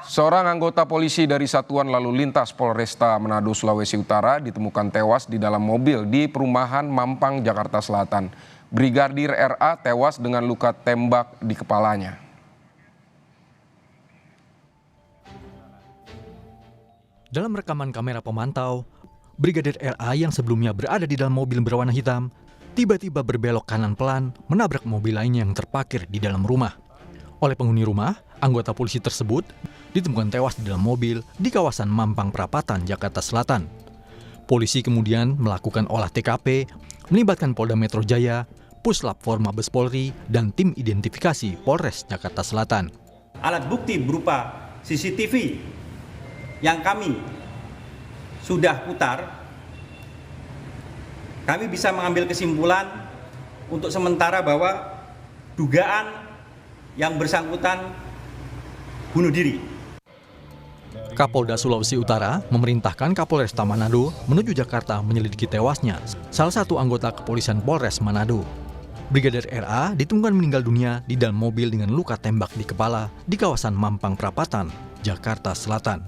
Seorang anggota polisi dari Satuan Lalu Lintas Polresta Manado, Sulawesi Utara ditemukan tewas di dalam mobil di perumahan Mampang, Jakarta Selatan. Brigadir RA tewas dengan luka tembak di kepalanya. Dalam rekaman kamera pemantau, Brigadir RA yang sebelumnya berada di dalam mobil berwarna hitam, tiba-tiba berbelok kanan pelan menabrak mobil lainnya yang terparkir di dalam rumah. Oleh penghuni rumah, anggota polisi tersebut ditemukan tewas di dalam mobil di kawasan Mampang Perapatan, Jakarta Selatan. Polisi kemudian melakukan olah TKP, melibatkan Polda Metro Jaya, Puslap Forma Mabes Polri, dan tim identifikasi Polres Jakarta Selatan. Alat bukti berupa CCTV yang kami sudah putar, kami bisa mengambil kesimpulan untuk sementara bahwa dugaan yang bersangkutan bunuh diri. Kapolda Sulawesi Utara memerintahkan Kapolresta Manado menuju Jakarta menyelidiki tewasnya salah satu anggota kepolisian Polres Manado. Brigadir RA ditemukan meninggal dunia di dalam mobil dengan luka tembak di kepala di kawasan Mampang Perapatan, Jakarta Selatan.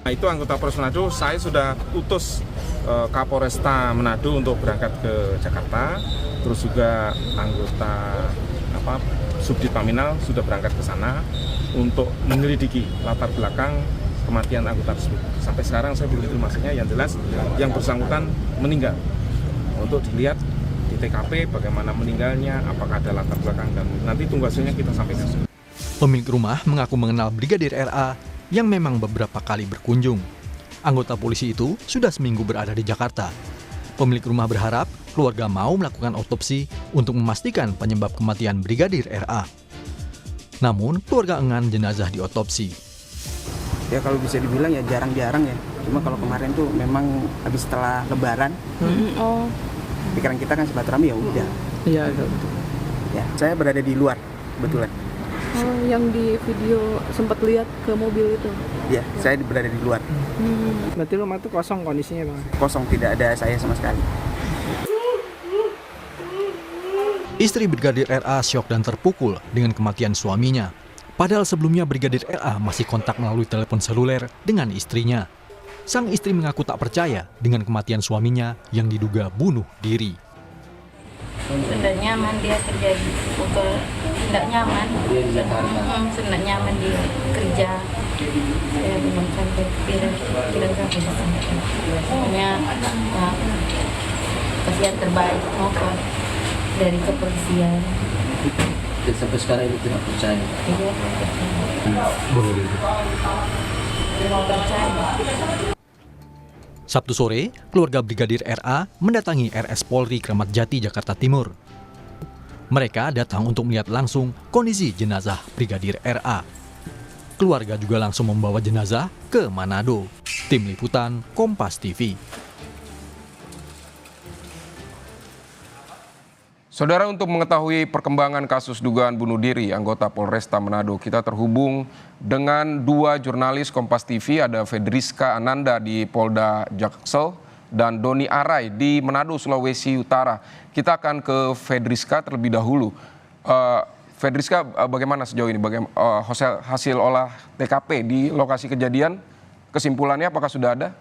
Nah, itu anggota Polres Manado, saya sudah utus Kapolresta Manado untuk berangkat ke Jakarta, terus juga anggota Subdit Paminal sudah berangkat ke sana untuk menyelidiki latar belakang kematian anggota tersebut. Sampai sekarang saya belum informasinya, yang jelas yang bersangkutan meninggal. Untuk dilihat di TKP bagaimana meninggalnya, apakah ada latar belakang, dan nanti tunggu hasilnya kita sampaikan. Pemilik rumah mengaku mengenal Brigadir RA yang memang beberapa kali berkunjung. Anggota polisi itu sudah seminggu berada di Jakarta. Pemilik rumah berharap keluarga mau melakukan otopsi untuk memastikan penyebab kematian Brigadir RA. Namun, keluarga enggan jenazah diotopsi. Ya kalau bisa dibilang ya jarang-jarang ya. Cuma kalau kemarin tuh memang habis setelah Lebaran, pikiran kita kan silaturahmi ya udah. Iya, betul. Ya, saya berada di luar kebetulan. Oh, yang di video sempat lihat ke mobil itu? Ya, saya berada di luar. Berarti rumah itu kosong kondisinya, Bang? Kosong, tidak ada saya sama sekali. Istri Brigadir RA syok dan terpukul dengan kematian suaminya. Padahal sebelumnya Brigadir RA masih kontak melalui telepon seluler dengan istrinya. Sang istri mengaku tak percaya dengan kematian suaminya yang diduga bunuh diri. Sudah nyaman dia kerja di Bogor, tidak nyaman. Dia di Jakarta. Sudah nyaman dia kerja. Saya belum sampai pikiran sampai sana. Pokoknya kasihan terbaik mohon dari kepolisian. Dan sampai sekarang ini tidak percaya. Iya. Bunuh diri. Tidak percaya. Sabtu sore, keluarga Brigadir RA mendatangi RS Polri Kramat Jati, Jakarta Timur. Mereka datang untuk melihat langsung kondisi jenazah Brigadir RA. Keluarga juga langsung membawa jenazah ke Manado. Tim Liputan Kompas TV. Saudara, untuk mengetahui perkembangan kasus dugaan bunuh diri anggota Polresta Manado, kita terhubung dengan dua jurnalis Kompas TV, ada Fedriska Ananda di Polda Jaksel dan Doni Arai di Manado, Sulawesi Utara. Kita akan ke Fedriska terlebih dahulu. Fedriska, bagaimana sejauh ini hasil olah TKP di lokasi kejadian? Kesimpulannya apakah sudah ada?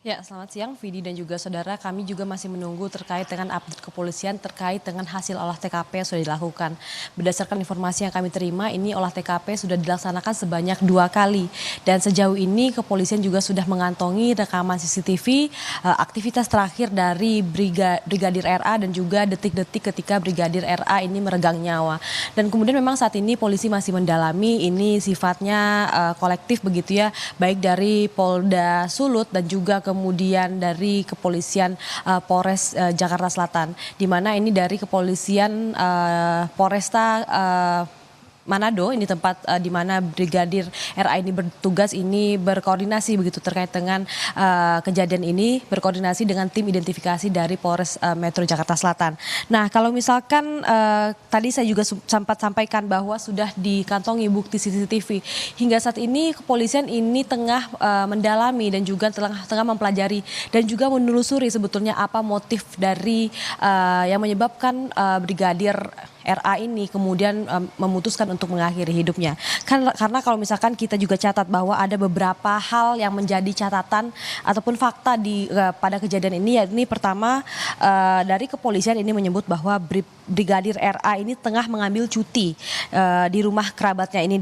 Ya, selamat siang Vidi dan juga saudara. Kami juga masih menunggu terkait dengan update kepolisian terkait dengan hasil olah TKP yang sudah dilakukan. Berdasarkan informasi yang kami terima, ini olah TKP sudah dilaksanakan sebanyak 2 kali. Dan sejauh ini kepolisian juga sudah mengantongi rekaman CCTV aktivitas terakhir dari Brigadir RA dan juga detik-detik ketika Brigadir RA ini meregang nyawa. Dan kemudian memang saat ini polisi masih mendalami, ini sifatnya kolektif begitu ya, baik dari Polda Sulut dan juga kemudian dari kepolisian Polres Jakarta Selatan, di mana ini dari kepolisian Polresta Manado, ini tempat di mana Brigadir RA ini bertugas, ini berkoordinasi begitu terkait dengan kejadian ini, berkoordinasi dengan tim identifikasi dari Polres Metro Jakarta Selatan. Nah, kalau misalkan tadi saya juga sempat sampaikan bahwa sudah dikantongi bukti CCTV. Hingga saat ini kepolisian ini tengah mendalami dan juga tengah mempelajari dan juga menelusuri sebetulnya apa motif dari yang menyebabkan Brigadir RA ini kemudian memutuskan untuk mengakhiri hidupnya. Karena kalau misalkan kita juga catat bahwa ada beberapa hal yang menjadi catatan ataupun fakta pada kejadian ini, yakni pertama dari kepolisian ini menyebut bahwa Brigadir RA ini tengah mengambil cuti di rumah kerabatnya ini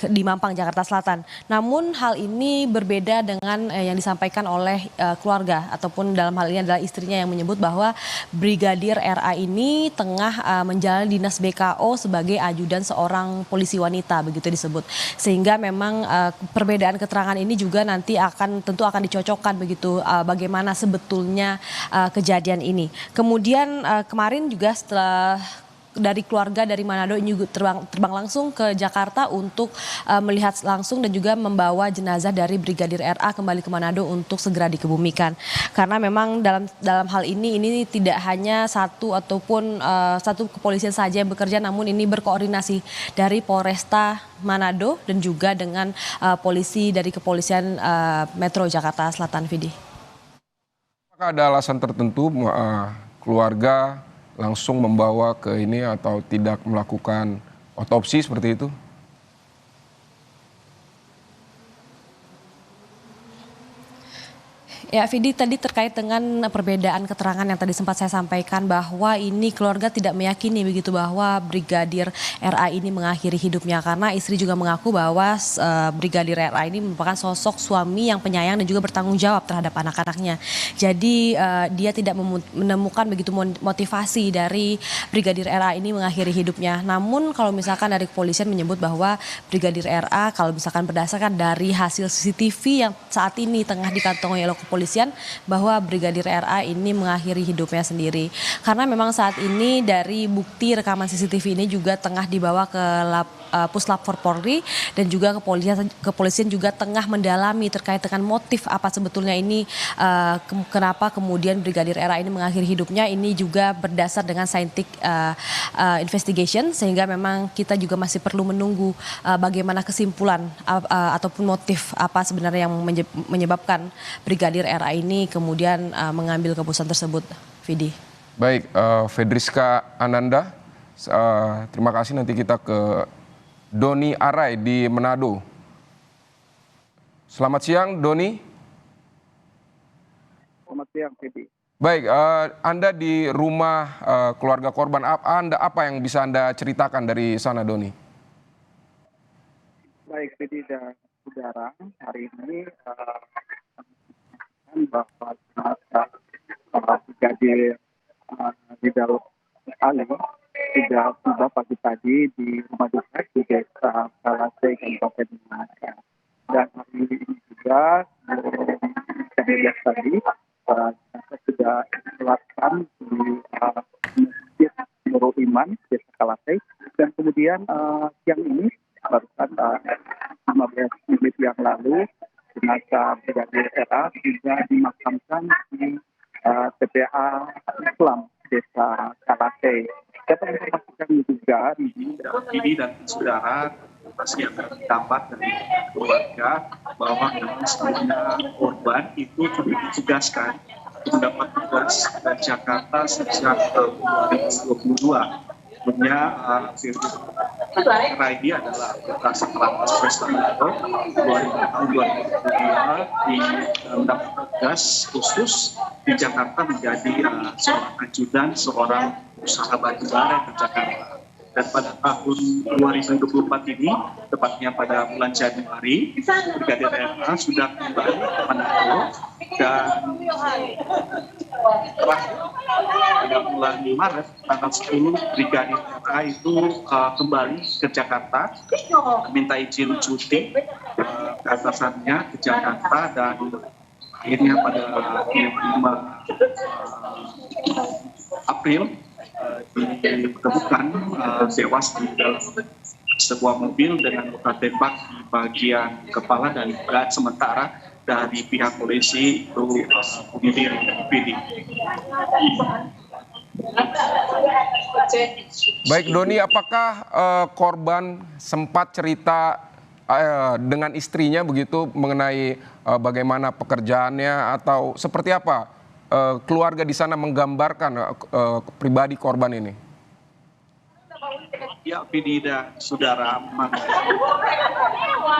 di Mampang, Jakarta Selatan. Namun hal ini berbeda dengan yang disampaikan oleh keluarga ataupun dalam hal ini adalah istrinya yang menyebut bahwa Brigadir RA ini tengah menjalani dinas BKO sebagai ajudan seorang polisi wanita, begitu disebut. Sehingga memang perbedaan keterangan ini juga nanti tentu akan dicocokkan begitu bagaimana sebetulnya kejadian ini. Kemudian kemarin juga setelah dari keluarga dari Manado ini juga terbang langsung ke Jakarta untuk melihat langsung dan juga membawa jenazah dari Brigadir RA kembali ke Manado untuk segera dikebumikan. Karena memang dalam hal ini tidak hanya satu kepolisian saja yang bekerja, namun ini berkoordinasi dari Polresta Manado dan juga dengan polisi dari kepolisian Metro Jakarta Selatan, Vidi. Apakah ada alasan tertentu keluarga langsung membawa ke ini atau tidak melakukan otopsi seperti itu? Ya, Vidi, tadi terkait dengan perbedaan keterangan yang tadi sempat saya sampaikan bahwa ini keluarga tidak meyakini begitu bahwa Brigadir RA ini mengakhiri hidupnya, karena istri juga mengaku bahwa Brigadir RA ini merupakan sosok suami yang penyayang dan juga bertanggung jawab terhadap anak-anaknya. Jadi dia tidak menemukan begitu motivasi dari Brigadir RA ini mengakhiri hidupnya. Namun kalau misalkan dari kepolisian menyebut bahwa Brigadir RA kalau misalkan berdasarkan dari hasil CCTV yang saat ini tengah dikantongi oleh kepolisian bahwa Brigadir RA ini mengakhiri hidupnya sendiri. Karena memang saat ini dari bukti rekaman CCTV ini juga tengah dibawa ke Puslap Polri dan juga kepolisian juga tengah mendalami terkait dengan motif apa sebetulnya ini kenapa kemudian Brigadir RA ini mengakhiri hidupnya. Ini juga berdasar dengan scientific investigation, sehingga memang kita juga masih perlu menunggu bagaimana kesimpulan ataupun motif apa sebenarnya yang menyebabkan Brigadir RA ini kemudian mengambil keputusan tersebut, Vidi. Baik, Fedriska Ananda, terima kasih. Nanti kita ke Doni Arai di Manado. Selamat siang, Doni. Selamat siang, Fidi. Baik, Anda di rumah keluarga korban. Apa yang bisa Anda ceritakan dari sana, Doni? Baik, Fidi dan saudara, hari ini bahwa Brigadir di dalam Ali sudah tiba pagi tadi di rumah duka di desa Kalasei, Kabupaten Minahasa. Dan hari ini juga kemudian tadi sudah diselatkan di Masjid Nurul Iman desa Kalasei, dan kemudian siang ini barusan 15 menit yang lalu jenazah Brigadir RA juga dimakamkan di TPA Islam desa Kalasei. Dapat informasikan juga ini dan saudara masih akan dapat dari keluarga bahwa sebelumnya korban itu sudah ditugaskan mendapat tugas dari Jakarta sejak tahun 2022. Sebelumnya RA ini adalah bekas Satlantas Polresta Manado 2022 mendapat tugas khusus di Jakarta menjadi seorang ajudan seorang usaha batubara di Jakarta. Dan pada tahun 2024 ini, tepatnya pada bulan Januari, Brigadir RA sudah kembali ke Manado, dan terakhir pada bulan Maret tanggal 10 Brigadir RA itu kembali ke Jakarta, minta izin cuti ke atasannya ke Jakarta, dan akhirnya pada 5 April ditemukan tewas di dalam sebuah mobil dengan luka tembak di bagian kepala dan berat. Sementara dari pihak polisi itu bunuh diri. Baik, Doni, apakah korban sempat cerita dengan istrinya begitu mengenai bagaimana pekerjaannya atau seperti apa keluarga di sana menggambarkan pribadi korban ini? Ya, Vidi dan saudara,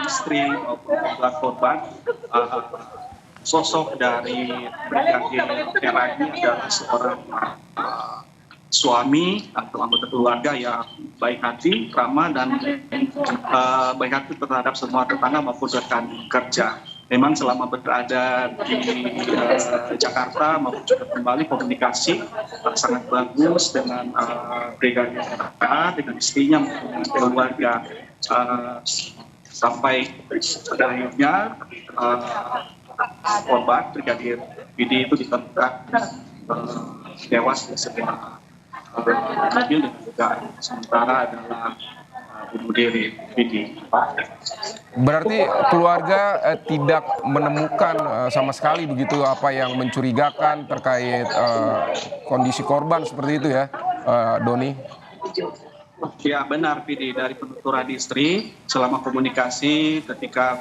istri maupun kedua korban, sosok dari Brigadir RA ini adalah seorang suami atau anggota keluarga yang baik hati, ramah, dan baik hati terhadap semua tetangga maupun rekan kerja. Memang selama berada di Jakarta maupun juga kembali komunikasi sangat bagus dengan Brigadir RA, dengan istrinya maupun keluarga, sampai pada akhirnya korban Brigadir Vidi itu ditemukan tewas di sebuah mobil dan juga sementara adalah bunuh diri Vidi. Berarti keluarga tidak menemukan sama sekali begitu apa yang mencurigakan terkait kondisi korban seperti itu ya, Doni? Ya benar, Vidi. Dari penuturan istri selama komunikasi ketika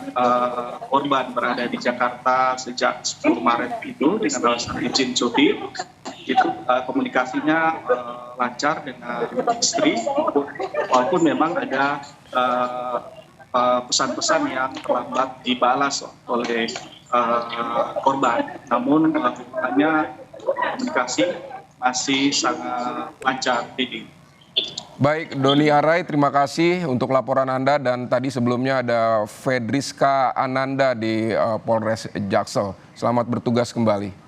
korban berada di Jakarta sejak 10 Maret itu dengan alasan izin cuti, itu komunikasinya lancar dengan istri, walaupun memang ada pesan-pesan yang terlambat dibalas oleh korban. Namun hanya komunikasi masih sangat lancar, Vidi. Baik, Doni Arai, terima kasih untuk laporan Anda, dan tadi sebelumnya ada Fedriska Ananda di Polres Jaksel. Selamat bertugas kembali.